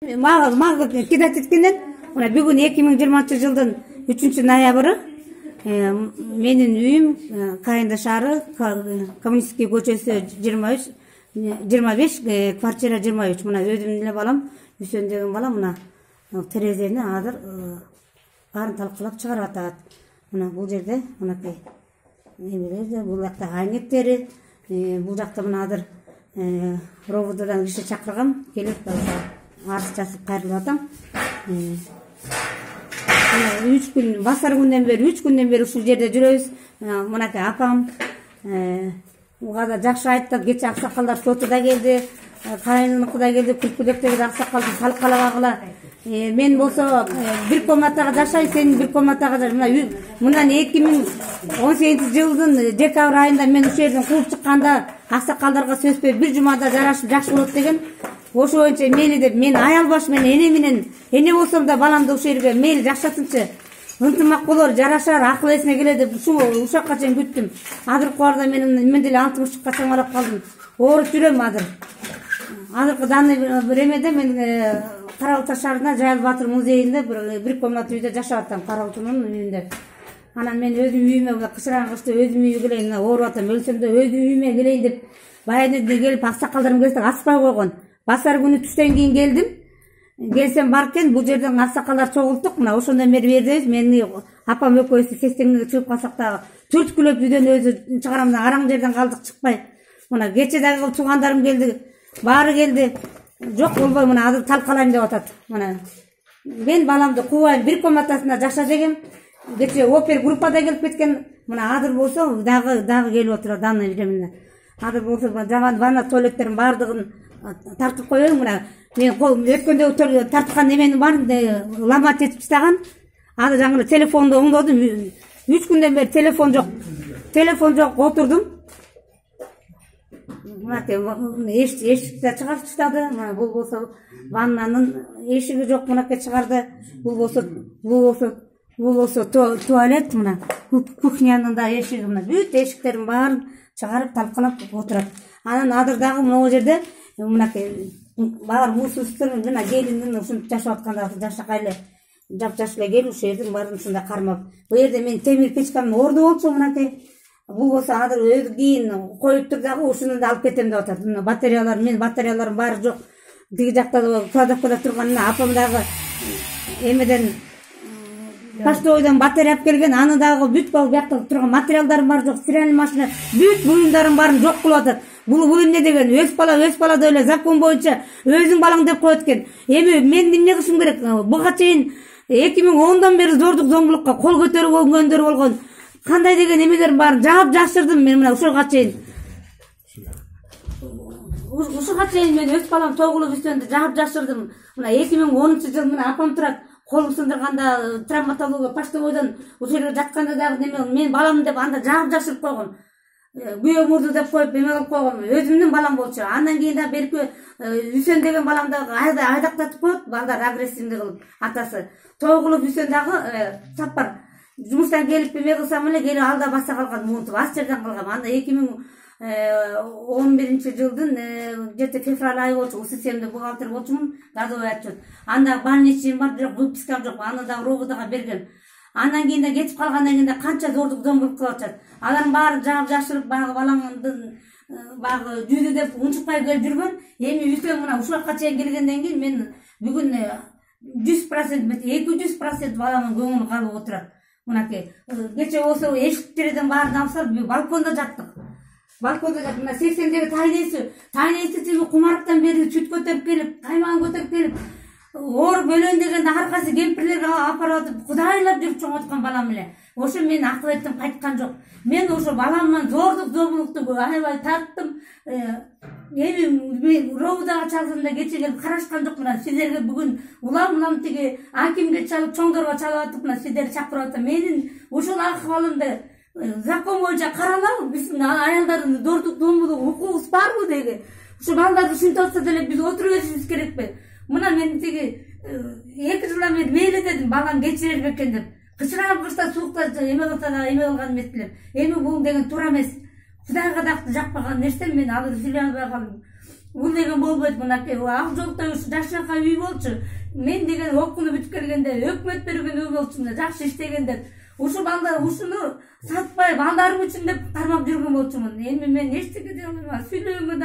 Мага кидат эткенден мына бүгүн 2020-жылдын 3-ноябры менин үйүм Кайында шаары Коммунистский көчөсү 25 квартира 23 мына өзүмдүн эле балам Үсөн деген балам мына терезени азыр баарын талкалап чыгарып атат. Мына бул жерде мынакей эмелер бул жакта айнектери бул жакта мына азыр ровдодан киши чакыргам келип арыз жазып кайрылып атам. 3 күн басар күндөн бери ушул жерде жүрөбүз. Мынакей апам угада жакшы айтты. Кече аксакалдар соту да келди, кайныныкы да келди, күлкүлөктөгү аксакалды талкалабагыла. Мен болсо бир комнатага жашайм, сен бир комнатага жаш. Мындан 2018-жылдын декабрь айында мен ушул жерден кууп чыкканда аксакалдарга сөзбөй бир жумада жарашып жакшы болот деген. Ошо боюнча мени деп мен аялбаш мен эне болсом да баламды ушул жерге мейли жакшатынчы ынтымак болор, жарашар, акыл эсине келет деп ушакка чейин күттүм. Азыркы убарда мен деле антымышыкка чаңалап калдым. Ооруп жүрөм азыр. Азыркы данный времяде мен Карабалта шаарында Жайыл Батыр музейинде бир комната үйдө жашап атам, Карабалтынын үйүндө. Анан мен өзүм үйүмө кычыран кышты өзүм үйгө келейин, ооруп атам, өлсөм да өзүм үйүмө келейин деп баягы келип аксакалдарым келсе аспай койгон. Басар күнү түштөн кийин келдим. Келсем баркен бул жерден аксакалдар чогулттук. Мына ошондон бери бердебиз. Мени апам экөөбүз сестеңге чыгып калсак дагы түрткүлөп үйдөн өзү чыгарамыз. Араң жерден калдык чыкпай. Мына кече дагы туугандарым келди. Баары келди. Жок болбой мына азыр талкалайм деп атат. Мына мен баламды кубайм, бир комнатасында жаша дегем. Кече опер группада келип кеткен. Мына азыр болсо дагы келип отурат данный времени. Азыр болсо жаман ванна туалеттерин баардыгын тартып коеюн. Мына мен өткөндө тарткан неменин баарын ламат этип тастаган. Азыр жаңы телефонду оңдодум. 3 күндөн бери телефон жок. Отурдум. Мынакей эшикти чыгарып таштады. Бул болсо ваннанын эшиги жок, мынакей чыгарды. Бул болсо туалет, мына кухнянын да эшиги, мына бүт эшиктерин баарын чыгарып талкалап отурат. Анан азыр дагы могу жерде мынакей баары мусустар мына келиндин ушинтип жашап атканда жашакай эле жап-жаш эле келип ушул жердин баарын ушундай кармап. Бул жерде мен темир печкамдын орду болчу мынакей. Бул болсо азыр өзү кийин коюптур дагы ушуну да алып кетем деп атат. Мына батареялар, мен батареяларым баары жок. Тиги жакта кладовкада турган апам дагы эмеден почтовойдон батарея алып келген, аны дагы бүт бакта турган материалдарым бар жок, стиральный машина, бүт буюмдарым баарын жок кылып атат. Бул эмне деген? Өз бала деп эле закон боюнча өзүң балаң деп коет экен. Эми мен эмне кылышым керек? Буга чейин 2010-дон бери зордук зомбулукка кол көтөргөндөр болгон. Кандай деген эмелер баарын жаап жашырдым мен мына ушуга чейин. Ушуга чейин мен өз балам тогулуп үстөндө жаап жашырдым. Мына 2010-жыл мына апам турат. Колум сындырганда травматология почтовойдон ушул жерге жатканда дагы мен балам деп анда жаап жашырып койгом. Күйөө мурду деп коюп эме кылып койгом. Өзүмдүн балам болчу. Андан кийин да берки Үсөн деген балам дагы айдактатып коет. Балдар агрессивдүү кылып атасы. Тогулуп Үсөн дагы сапар. Жумуштан келип эме кылсам эле келип алда баса калган муунтуп аз жерден калгам. Анда 2011-жылдын жети февраль айы болчу. УССМде бухгалтер болчумун, гадовой отчет. Анда больничныйым бар, бирок выпискам жок. Аны да ровдага бергем. Андан кийин да кетип калгандан кийин да канча зордук зомбулук кылып атышат. Алардын баары жаап жашырып багы балаңдын багы жүзү деп унчукпай келип жүргөн. Эми Үсөн мына ушакка чейин келгенден кийин мен бүгүн 100%, 200% баламдын көңүлү калып отурат. Мынакей кече болсо эшик терезеден баарын алсак балкондо жаттык. Мына 80-деги тайнеси тиги кумарыктан бери чүт көтөрүп келип, каймагын көтөрүп келип, ооруп өлөйүн дегенде аркасы кемпирлерге апарып атып, кудайлап жүрүп чоңоткон балам эле. Ошо мен акыл эттим, кайткан жок. Мен ошо баламдан зордук зомбулукту аябай тарттым. Эми ровдага чалдым да кече келип карашкан жок. Мына сиздерге бүгүн улам тиги акимге чалып, чоңдорго чалып атып, мына сиздерди чакырып атам. Менин ушул акыбалымды закон боюнча каралабы? Биздин аялдардын зордук зомбулук укугубуз барбы деги? Ушу балдарды ушинтип атса деле биз отуруп беришибиз керекпи? Мына мен тиги 2 жылдан бери мейли дедим, балам кечирер бекен деп. Кычыраган кышта суукта эме кылса да эме кылган эмес элем. Эми бул деген туура эмес. Кудайга дагы жакпаган нерсе, мен азыр сүйлөй албай калдым. бул деген болбойт. Мынакей ак жолдо ушу жакшыркай үй болчу. Мен деген окууну бүтүп келгенде өкмөт берген үй болчу, жакшы иштеген деп. Ушу балдар ушуну сатпай балдарым үчүн деп кармап жүргөн болчумун. Эми мен эчтеке дей албайм. Сүйлөгөнгө да